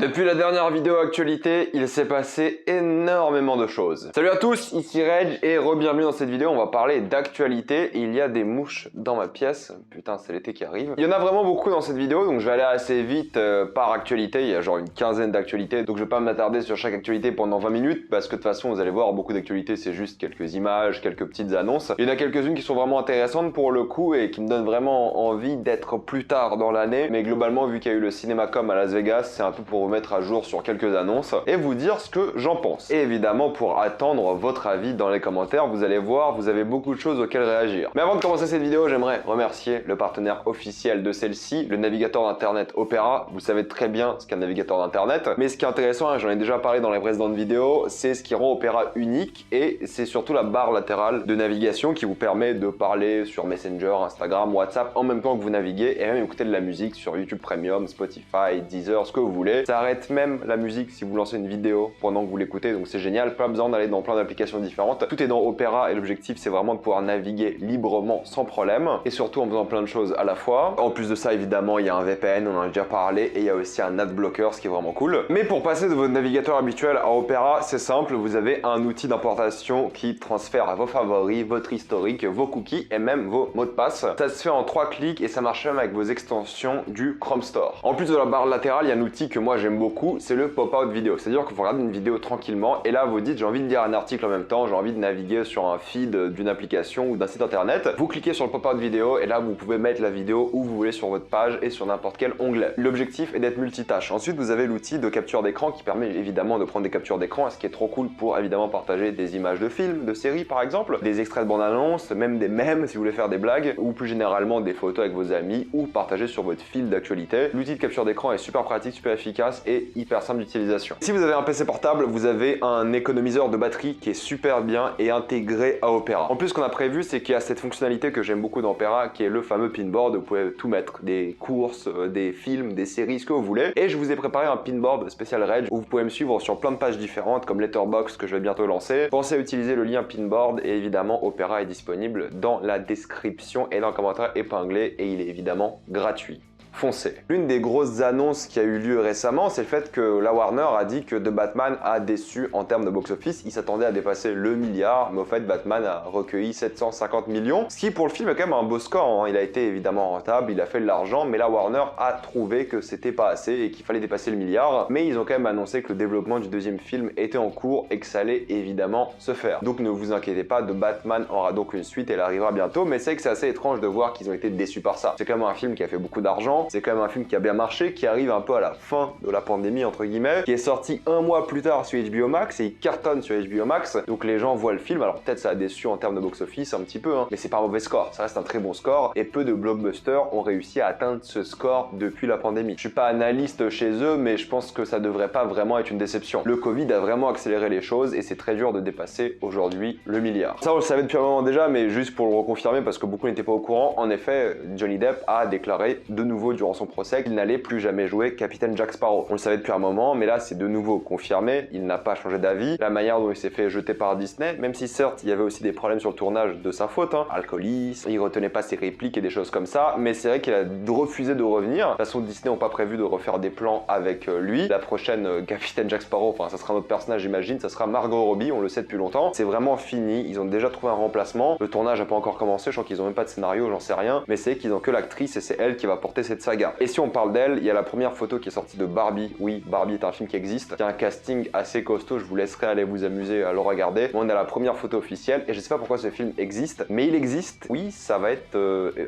Depuis la dernière vidéo actualité, il s'est passé énormément de choses. Salut à tous, ici Reg et re-bienvenue dans cette vidéo. On va parler d'actualité. Il y a des mouches dans ma pièce. Putain, c'est l'été qui arrive. Il y en a vraiment beaucoup dans cette vidéo, donc je vais aller assez vite par actualité. Il y a genre une quinzaine d'actualités, donc je vais pas m'attarder sur chaque actualité pendant 20 minutes parce que de toute façon, vous allez voir, beaucoup d'actualités, c'est juste quelques images, quelques petites annonces. Il y en a quelques-unes qui sont vraiment intéressantes pour le coup et qui me donnent vraiment envie d'être plus tard dans l'année. Mais globalement, vu qu'il y a eu le CinemaCom à Las Vegas, c'est un peu pour vous mettre à jour sur quelques annonces et vous dire ce que j'en pense. Et évidemment, pour attendre votre avis dans les commentaires, vous allez voir, vous avez beaucoup de choses auxquelles réagir. Mais avant de commencer cette vidéo, j'aimerais remercier le partenaire officiel de celle-ci, le navigateur d'internet Opera. Vous savez très bien ce qu'est un navigateur d'internet, mais ce qui est intéressant, et j'en ai déjà parlé dans les précédentes vidéos, c'est ce qui rend Opera unique et c'est surtout la barre latérale de navigation qui vous permet de parler sur Messenger, Instagram, WhatsApp en même temps que vous naviguez et même écouter de la musique sur YouTube Premium, Spotify, Deezer, ce que vous voulez. Ça arrête même la musique si vous lancez une vidéo pendant que vous l'écoutez, donc c'est génial, pas besoin d'aller dans plein d'applications différentes. Tout est dans Opera et l'objectif c'est vraiment de pouvoir naviguer librement sans problème et surtout en faisant plein de choses à la fois. En plus de ça, évidemment, il y a un VPN, on en a déjà parlé, et il y a aussi un adblocker, ce qui est vraiment cool. Mais pour passer de votre navigateur habituel à Opera, c'est simple, vous avez un outil d'importation qui transfère vos favoris, votre historique, vos cookies et même vos mots de passe. Ça se fait en 3 clics et ça marche même avec vos extensions du Chrome Store. En plus de la barre latérale, il y a un outil que moi j'aime beaucoup, c'est le pop-out vidéo. C'est-à-dire que vous regardez une vidéo tranquillement et là vous dites j'ai envie de lire un article en même temps, j'ai envie de naviguer sur un feed d'une application ou d'un site internet. Vous cliquez sur le pop-out vidéo et là vous pouvez mettre la vidéo où vous voulez sur votre page et sur n'importe quel onglet. L'objectif est d'être multitâche. Ensuite vous avez l'outil de capture d'écran qui permet évidemment de prendre des captures d'écran, ce qui est trop cool pour évidemment partager des images de films, de séries par exemple, des extraits de bande-annonce, même des mèmes si vous voulez faire des blagues ou plus généralement des photos avec vos amis ou partager sur votre fil d'actualité. L'outil de capture d'écran est super pratique, super efficace et hyper simple d'utilisation. Si vous avez un PC portable, vous avez un économiseur de batterie qui est super bien et intégré à Opera. En plus, ce qu'on a prévu, c'est qu'il y a cette fonctionnalité que j'aime beaucoup dans Opera, qui est le fameux pinboard. Vous pouvez tout mettre, des courses, des films, des séries, ce que vous voulez. Et je vous ai préparé un pinboard spécial Reg où vous pouvez me suivre sur plein de pages différentes comme Letterboxd que je vais bientôt lancer. Pensez à utiliser le lien pinboard et évidemment Opera est disponible dans la description et dans le commentaire épinglé et il est évidemment gratuit. Foncez. L'une des grosses annonces qui a eu lieu récemment, c'est le fait que la Warner a dit que The Batman a déçu en termes de box-office. Il s'attendait à dépasser le milliard, mais au fait, Batman a recueilli 750 millions, ce qui pour le film est quand même un beau score, hein. Il a été évidemment rentable, il a fait de l'argent, mais la Warner a trouvé que c'était pas assez et qu'il fallait dépasser le milliard. Mais ils ont quand même annoncé que le développement du deuxième film était en cours et que ça allait évidemment se faire. Donc ne vous inquiétez pas, The Batman aura donc une suite, elle arrivera bientôt, mais c'est que c'est assez étrange de voir qu'ils ont été déçus par ça. C'est quand même un film qui a fait beaucoup d'argent. C'est quand même un film qui a bien marché, qui arrive un peu à la fin de la pandémie entre guillemets, qui est sorti un mois plus tard sur HBO Max et il cartonne sur HBO Max, donc les gens voient le film. Alors peut-être ça a déçu en termes de box-office un petit peu, hein, mais c'est pas un mauvais score, ça reste un très bon score et peu de blockbusters ont réussi à atteindre ce score depuis la pandémie. Je suis pas analyste chez eux, mais je pense que ça devrait pas vraiment être une déception. Le Covid a vraiment accéléré les choses et c'est très dur de dépasser aujourd'hui le milliard. Ça on le savait depuis un moment déjà, mais juste pour le reconfirmer parce que beaucoup n'étaient pas au courant, en effet Johnny Depp a déclaré de nouveau durant son procès qu'il n'allait plus jamais jouer Capitaine Jack Sparrow. On le savait depuis un moment, mais là c'est de nouveau confirmé, il n'a pas changé d'avis. La manière dont il s'est fait jeter par Disney, même si certes il y avait aussi des problèmes sur le tournage de sa faute, hein, alcoolisme, il retenait pas ses répliques et des choses comme ça, mais c'est vrai qu'il a refusé de revenir. De toute façon Disney n'ont pas prévu de refaire des plans avec lui. La prochaine Capitaine Jack Sparrow, enfin ça sera un autre personnage j'imagine, ça sera Margot Robbie, on le sait depuis longtemps. C'est vraiment fini, ils ont déjà trouvé un remplacement. Le tournage n'a pas encore commencé, je crois qu'ils ont même pas de scénario, j'en sais rien, mais c'est qu'ils ont que l'actrice et c'est elle qui va porter cette saga. Et si on parle d'elle, il y a la première photo qui est sortie de Barbie. Oui, Barbie est un film qui existe. Il y a un casting assez costaud, je vous laisserai aller vous amuser à le regarder. On a la première photo officielle et je sais pas pourquoi ce film existe, mais il existe. Oui, ça va être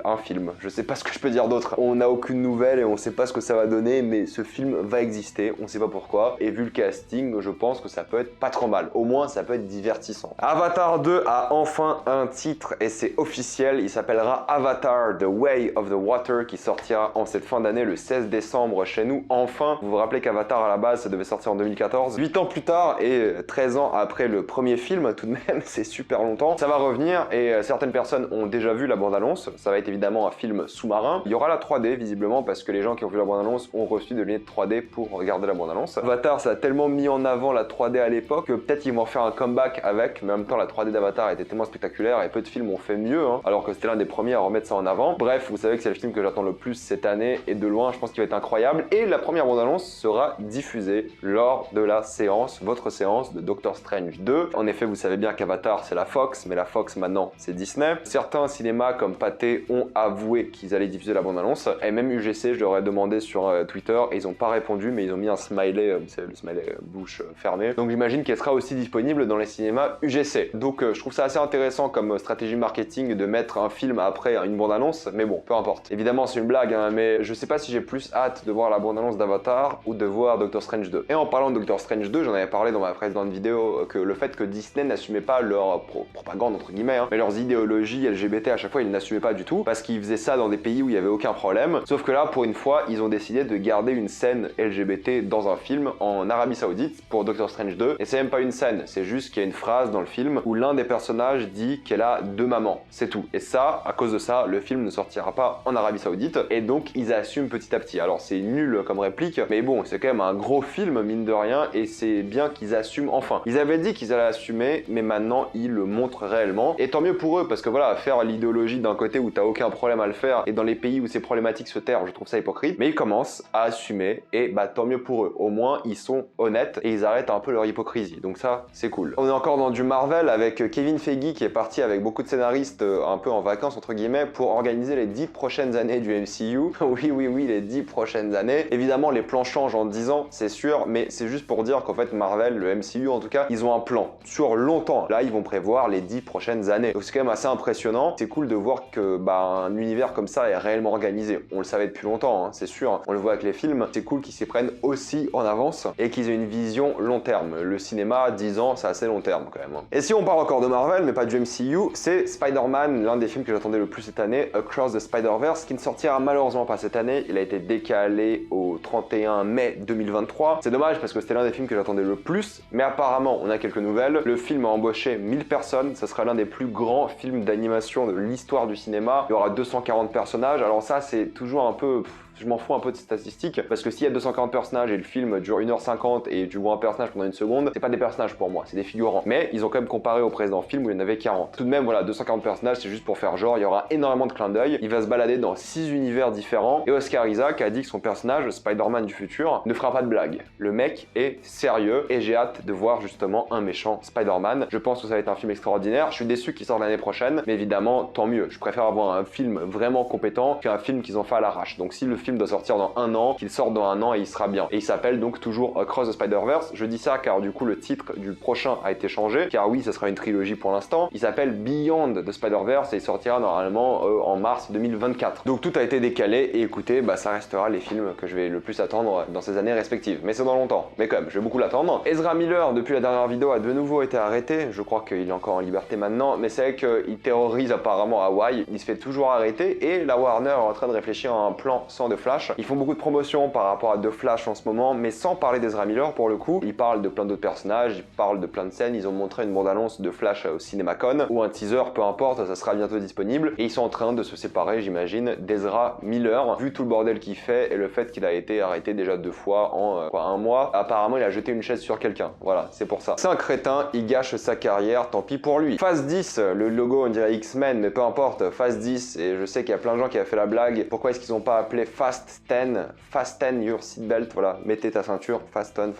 un film. Je sais pas ce que je peux dire d'autre. On n'a aucune nouvelle et on sait pas ce que ça va donner, mais ce film va exister, on sait pas pourquoi. Et vu le casting, je pense que ça peut être pas trop mal. Au moins, ça peut être divertissant. Avatar 2 a enfin un titre et c'est officiel. Il s'appellera Avatar The Way of the Water qui sortira en cette fin d'année le 16 décembre chez nous. Enfin, vous vous rappelez qu'Avatar à la base ça devait sortir en 2014. 8 ans plus tard et 13 ans après le premier film, tout de même, c'est super longtemps. Ça va revenir et certaines personnes ont déjà vu la bande-annonce. Ça va être évidemment un film sous-marin. Il y aura la 3D visiblement parce que les gens qui ont vu la bande-annonce ont reçu des lunettes 3D pour regarder la bande-annonce. Avatar, ça a tellement mis en avant la 3D à l'époque que peut-être ils vont faire un comeback avec, mais en même temps la 3D d'Avatar était tellement spectaculaire et peu de films ont fait mieux, hein, alors que c'était l'un des premiers à remettre ça en avant. Bref, vous savez que c'est le film que j'attends le plus cette année l'année et de loin je pense qu'il va être incroyable. Et la première bande-annonce sera diffusée lors de la séance, votre séance de Doctor Strange 2. En effet, vous savez bien qu'Avatar c'est la Fox, mais la Fox maintenant c'est Disney. Certains cinémas comme Pathé ont avoué qu'ils allaient diffuser la bande-annonce, et même UGC, je leur ai demandé sur Twitter et ils n'ont pas répondu, mais ils ont mis un smiley, vous savez, le smiley bouche fermée. Donc j'imagine qu'elle sera aussi disponible dans les cinémas UGC. Donc je trouve ça assez intéressant comme stratégie marketing de mettre un film après une bande-annonce, mais bon, peu importe. Évidemment c'est une blague, hein, mais je sais pas si j'ai plus hâte de voir la bande-annonce d'Avatar ou de voir Doctor Strange 2. Et en parlant de Doctor Strange 2, j'en avais parlé dans ma précédente vidéo, que le fait que Disney n'assumait pas leur propagande entre guillemets, hein, mais leurs idéologies LGBT à chaque fois ils n'assumaient pas du tout, parce qu'ils faisaient ça dans des pays où il y avait aucun problème. Sauf que là, pour une fois, ils ont décidé de garder une scène LGBT dans un film en Arabie Saoudite pour Doctor Strange 2. Et c'est même pas une scène, c'est juste qu'il y a une phrase dans le film où l'un des personnages dit qu'elle a 2 mamans. C'est tout. Et ça, à cause de ça, le film ne sortira pas en Arabie Saoudite. Et donc, ils assument petit à petit. Alors, c'est nul comme réplique, mais bon, c'est quand même un gros film, mine de rien, et c'est bien qu'ils assument enfin. Ils avaient dit qu'ils allaient assumer, mais maintenant, ils le montrent réellement. Et tant mieux pour eux, parce que voilà, faire l'idéologie d'un côté où t'as aucun problème à le faire, et dans les pays où c'est problématique se taire, je trouve ça hypocrite, mais ils commencent à assumer, et bah tant mieux pour eux. Au moins, ils sont honnêtes, et ils arrêtent un peu leur hypocrisie. Donc ça, c'est cool. On est encore dans du Marvel avec Kevin Feige qui est parti avec beaucoup de scénaristes un peu en vacances, entre guillemets, pour organiser les 10 prochaines années du MCU. Oui, les 10 prochaines années. Évidemment, les plans changent en 10 ans, c'est sûr, mais c'est juste pour dire qu'en fait, Marvel, le MCU en tout cas, ils ont un plan sur longtemps. Là, ils vont prévoir les 10 prochaines années. Donc c'est quand même assez impressionnant. C'est cool de voir que un univers comme ça est réellement organisé. On le savait depuis longtemps, hein, c'est sûr. On le voit avec les films. C'est cool qu'ils s'y prennent aussi en avance et qu'ils aient une vision long terme. Le cinéma, 10 ans, c'est assez long terme quand même. Et si on parle encore de Marvel, mais pas du MCU, c'est Spider-Man, l'un des films que j'attendais le plus cette année, Across the Spider-Verse, qui ne sortira malheureusement pas cette année. Il a été décalé au 31 mai 2023. C'est dommage parce que c'était l'un des films que j'attendais le plus, mais apparemment, on a quelques nouvelles. Le film a embauché 1000 personnes. Ça sera l'un des plus grands films d'animation de l'histoire du cinéma. Il y aura 240 personnages. Alors ça, c'est toujours un peu... Je m'en fous un peu de ces statistiques, parce que s'il y a 240 personnages et le film dure 1h50 et tu vois un personnage pendant une seconde, c'est pas des personnages pour moi, c'est des figurants. Mais ils ont quand même comparé au précédent film où il y en avait 40. Tout de même, voilà, 240 personnages, c'est juste pour faire genre, il y aura énormément de clins d'œil. Il va se balader dans 6 univers différents, et Oscar Isaac a dit que son personnage, Spider-Man du futur, ne fera pas de blagues. Le mec est sérieux, et j'ai hâte de voir justement un méchant Spider-Man. Je pense que ça va être un film extraordinaire. Je suis déçu qu'il sorte l'année prochaine, mais évidemment, tant mieux. Je préfère avoir un film vraiment compétent qu'un film qu'ils ont fait à l'arrache. Donc si le film doit sortir dans 1 an, qu'il sorte dans 1 an et il sera bien. Et il s'appelle donc toujours Across the Spider-Verse. Je dis ça car du coup le titre du prochain a été changé, car oui, ce sera une trilogie pour l'instant. Il s'appelle Beyond the Spider-Verse et il sortira normalement en mars 2024. Donc tout a été décalé et écoutez, ça restera les films que je vais le plus attendre dans ces années respectives. Mais c'est dans longtemps. Mais quand même, je vais beaucoup l'attendre. Ezra Miller, depuis la dernière vidéo, a de nouveau été arrêté. Je crois qu'il est encore en liberté maintenant, mais c'est vrai qu'il terrorise apparemment Hawaï. Il se fait toujours arrêter et la Warner est en train de réfléchir à un plan sans The Flash. Ils font beaucoup de promotions par rapport à The Flash en ce moment, mais sans parler d'Ezra Miller pour le coup. Ils parlent de plein d'autres personnages, ils parlent de plein de scènes. Ils ont montré une bande-annonce de Flash au CinemaCon ou un teaser, peu importe, ça sera bientôt disponible. Et ils sont en train de se séparer, j'imagine, d'Ezra Miller, vu tout le bordel qu'il fait et le fait qu'il a été arrêté déjà 2 fois en 1 mois. Apparemment, il a jeté une chaise sur quelqu'un. Voilà, c'est pour ça. C'est un crétin, il gâche sa carrière, tant pis pour lui. Phase 10, le logo on dirait X-Men, mais peu importe, Phase 10, et je sais qu'il y a plein de gens qui ont fait la blague. Pourquoi est-ce qu'ils n'ont pas appelé Fast 10, Fasten your seatbelt, voilà, mettez ta ceinture, fasten,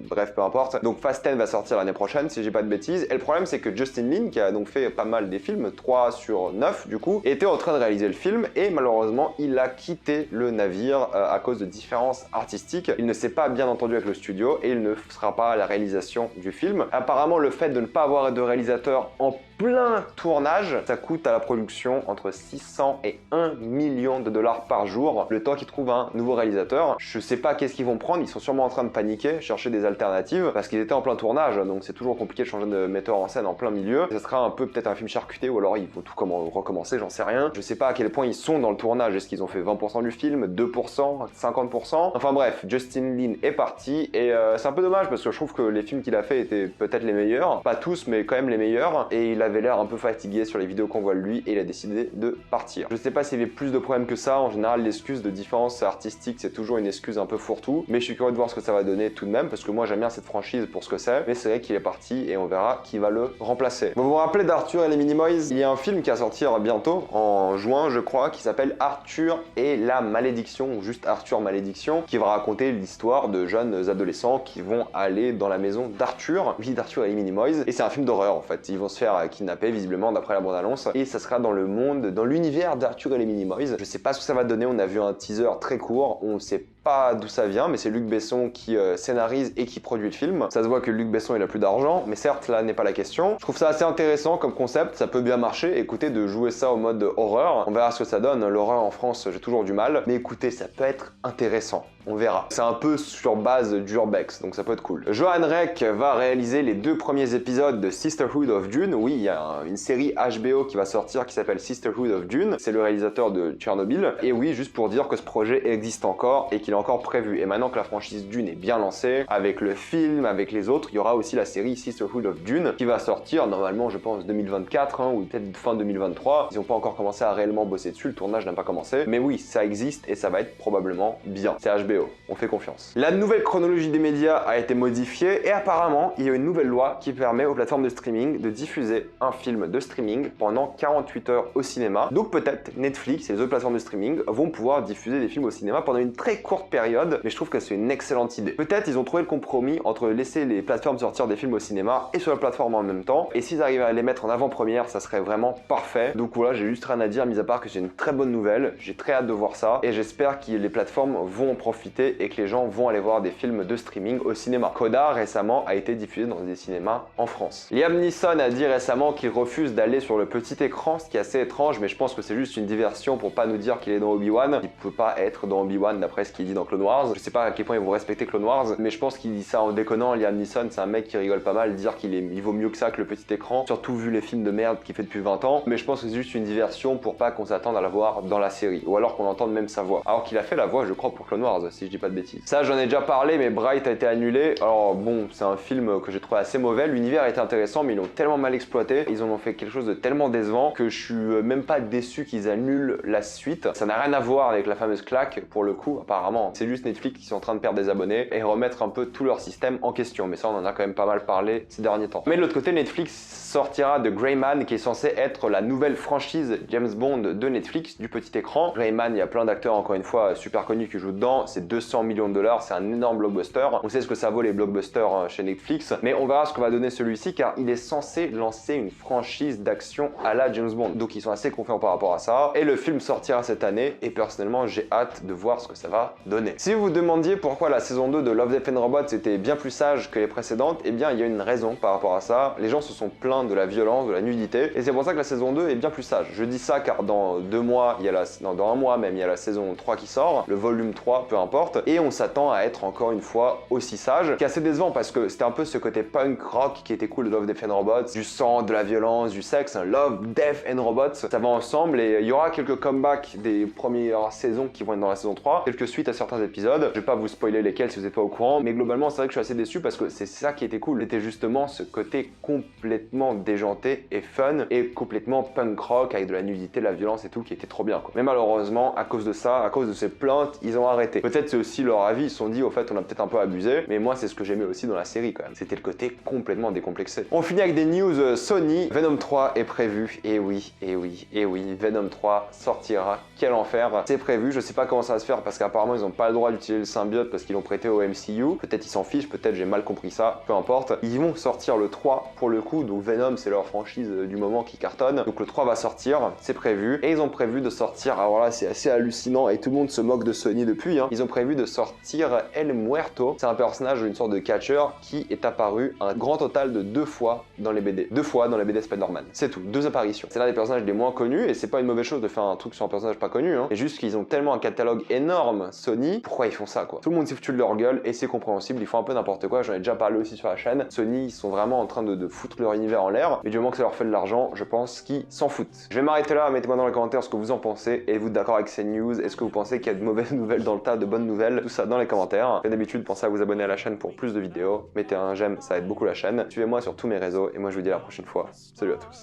bref, peu importe. Donc Fast 10 va sortir l'année prochaine, si j'ai pas de bêtises. Et le problème, c'est que Justin Lin, qui a donc fait pas mal des films, 3 sur 9 du coup, était en train de réaliser le film et malheureusement, il a quitté le navire à cause de différences artistiques. Il ne s'est pas bien entendu avec le studio et il ne sera pas à la réalisation du film. Apparemment, le fait de ne pas avoir de réalisateur en plein tournage, ça coûte à la production entre 600 et 1 million de dollars par jour, le temps qu'ils trouvent un nouveau réalisateur. Je sais pas qu'est-ce qu'ils vont prendre, ils sont sûrement en train de paniquer, chercher des alternatives, parce qu'ils étaient en plein tournage, donc c'est toujours compliqué de changer de metteur en scène en plein milieu. Ce sera un peu peut-être un film charcuté, ou alors il faut tout recommencer, j'en sais rien. Je sais pas à quel point ils sont dans le tournage, est-ce qu'ils ont fait 20% du film, 2%, 50%? Enfin bref, Justin Lin est parti, et c'est un peu dommage, parce que je trouve que les films qu'il a fait étaient peut-être les meilleurs, pas tous, mais quand même les meilleurs, et il a avait l'air un peu fatigué sur les vidéos qu'on voit de lui et il a décidé de partir. Je sais pas s'il y avait plus de problèmes que ça, en général l'excuse de différence artistique c'est toujours une excuse un peu fourre-tout, mais je suis curieux de voir ce que ça va donner tout de même parce que moi j'aime bien cette franchise pour ce que c'est, mais c'est vrai qu'il est parti et on verra qui va le remplacer. Vous vous rappelez d'Arthur et les Minimoys? Il y a un film qui va sortir bientôt, en juin je crois, qui s'appelle Arthur et la malédiction, ou juste Arthur Malédiction, qui va raconter l'histoire de jeunes adolescents qui vont aller dans la maison d'Arthur, oui d'Arthur et les Minimoys, et c'est un film d'horreur en fait. Ils vont se faire kidnapper visiblement d'après la bande-annonce, et ça sera dans le monde, dans l'univers d'Arthur et les Minimoys. Je sais pas ce que ça va donner, on a vu un teaser très court, on sait pas d'où ça vient, mais c'est Luc Besson qui scénarise et qui produit le film. Ça se voit que Luc Besson il a plus d'argent, mais certes là n'est pas la question. Je trouve ça assez intéressant comme concept, ça peut bien marcher. Écoutez, de jouer ça au mode horreur, on verra ce que ça donne. L'horreur en France j'ai toujours du mal, mais écoutez, ça peut être intéressant. On verra. C'est un peu sur base d'Urbex, donc ça peut être cool. Johan Reck va réaliser les 2 premiers épisodes de Sisterhood of Dune. Oui, il y a une série HBO qui va sortir qui s'appelle Sisterhood of Dune. C'est le réalisateur de Tchernobyl. Et oui, juste pour dire que ce projet existe encore et qu'il est encore prévu. Et maintenant que la franchise Dune est bien lancée, avec le film, avec les autres, il y aura aussi la série Sisterhood of Dune qui va sortir normalement, je pense, 2024 ou peut-être fin 2023. Ils n'ont pas encore commencé à réellement bosser dessus, le tournage n'a pas commencé. Mais oui, ça existe et ça va être probablement bien. C'est HBO. On fait confiance. La nouvelle chronologie des médias a été modifiée et apparemment, il y a une nouvelle loi qui permet aux plateformes de streaming de diffuser un film de streaming pendant 48 heures au cinéma. Donc peut-être Netflix et les autres plateformes de streaming vont pouvoir diffuser des films au cinéma pendant une très courte période, mais je trouve que c'est une excellente idée. Peut-être ils ont trouvé le compromis entre laisser les plateformes sortir des films au cinéma et sur la plateforme en même temps, et s'ils arrivent à les mettre en avant-première, ça serait vraiment parfait. Donc voilà, j'ai juste rien à dire, mis à part que c'est une très bonne nouvelle, j'ai très hâte de voir ça, et j'espère que les plateformes vont en profiter et que les gens vont aller voir des films de streaming au cinéma. Coda récemment a été diffusé dans des cinémas en France. Liam Neeson a dit récemment qu'il refuse d'aller sur le petit écran, ce qui est assez étrange, mais je pense que c'est juste une diversion pour pas nous dire qu'il est dans Obi-Wan. Il peut pas être dans Obi-Wan d'après ce qu'il dit dans Clone Wars. Je sais pas à quel point ils vont respecter Clone Wars, mais je pense qu'il dit ça en déconnant. Liam Neeson, c'est un mec qui rigole pas mal, dire il vaut mieux que ça que le petit écran, surtout vu les films de merde qu'il fait depuis 20 ans, mais je pense que c'est juste une diversion pour pas qu'on s'attende à la voir dans la série, ou alors qu'on entende même sa voix. Alors qu'il a fait la voix, je crois, pour Clone Wars, si je dis pas de bêtises. Ça, j'en ai déjà parlé, mais Bright a été annulé. Alors bon, c'est un film que j'ai trouvé assez mauvais. L'univers était intéressant, mais ils l'ont tellement mal exploité. Ils en ont fait quelque chose de tellement décevant que je suis même pas déçu qu'ils annulent la suite. Ça n'a rien à voir avec la fameuse claque, pour le coup, apparemment. C'est juste Netflix qui sont en train de perdre des abonnés et remettre un peu tout leur système en question. Mais ça, on en a quand même pas mal parlé ces derniers temps. Mais de l'autre côté, Netflix sortira de Greyman, qui est censé être la nouvelle franchise James Bond de Netflix, du petit écran. Greyman, il y a plein d'acteurs, encore une fois, super connus qui jouent dedans. C'est 200 millions de dollars, c'est un énorme blockbuster. On sait ce que ça vaut les blockbusters chez Netflix, mais on verra ce que va donner celui-ci car il est censé lancer une franchise d'action à la James Bond. Donc ils sont assez confiants par rapport à ça. Et le film sortira cette année et personnellement j'ai hâte de voir ce que ça va donner. Si vous vous demandiez pourquoi la saison 2 de Love, Death and Robots était bien plus sage que les précédentes, eh bien il y a une raison par rapport à ça. Les gens se sont plaints de la violence, de la nudité et c'est pour ça que la saison 2 est bien plus sage. Je dis ça car dans 2 mois, dans un mois même, il y a la saison 3 qui sort, le volume 3, peu importe, et on s'attend à être encore une fois aussi sage, qui est assez décevant parce que c'était un peu ce côté punk rock qui était cool de Love, Death and Robots, du sang, de la violence, du sexe. Love, Death and Robots, ça va ensemble et il y aura quelques comebacks des premières saisons qui vont être dans la saison 3, quelques suites à certains épisodes. Je vais pas vous spoiler lesquels si vous n'êtes pas au courant, mais globalement c'est vrai que je suis assez déçu parce que c'est ça qui était cool, c'était justement ce côté complètement déjanté et fun et complètement punk rock avec de la nudité, de la violence et tout qui était trop bien quoi. Mais malheureusement à cause de ça, à cause de ces plaintes, ils ont arrêté. Peut-être c'est aussi leur avis, ils se sont dit au fait on a peut-être un peu abusé, mais moi c'est ce que j'aimais aussi dans la série quand même, c'était le côté complètement décomplexé. On finit avec des news Sony. Venom 3 est prévu, et oui, et oui, et oui, Venom 3 sortira, quel enfer, c'est prévu. Je sais pas comment ça va se faire parce qu'apparemment ils ont pas le droit d'utiliser le symbiote parce qu'ils l'ont prêté au MCU, peut-être ils s'en fichent, peut-être j'ai mal compris ça, peu importe. Ils vont sortir le 3 pour le coup, donc Venom c'est leur franchise du moment qui cartonne, donc le 3 va sortir, c'est prévu, et ils ont prévu de sortir, alors là c'est assez hallucinant et tout le monde se moque de Sony depuis, hein. Ils ont prévu de sortir El Muerto, c'est un personnage, une sorte de catcheur qui est apparu un grand total de 2 fois dans les BD, 2 fois dans les BD Spider-Man, c'est tout, 2 apparitions. C'est l'un des personnages les moins connus et c'est pas une mauvaise chose de faire un truc sur un personnage pas connu, hein. Et juste qu'ils ont tellement un catalogue énorme Sony, pourquoi ils font ça quoi? Tout le monde s'est foutu de leur gueule et c'est compréhensible, ils font un peu n'importe quoi, j'en ai déjà parlé aussi sur la chaîne. Sony ils sont vraiment en train de foutre leur univers en l'air, mais du moment que ça leur fait de l'argent, je pense qu'ils s'en foutent. Je vais m'arrêter là, mettez-moi dans les commentaires ce que vous en pensez, êtes-vous d'accord avec ces news, est-ce que vous pensez qu'il y a de mauvaises nouvelles dans le tas, de bonnes nouvelles, tout ça dans les commentaires. Comme d'habitude, pensez à vous abonner à la chaîne pour plus de vidéos, mettez un j'aime, ça aide beaucoup la chaîne, suivez-moi sur tous mes réseaux et moi je vous dis à la prochaine fois. Salut à tous.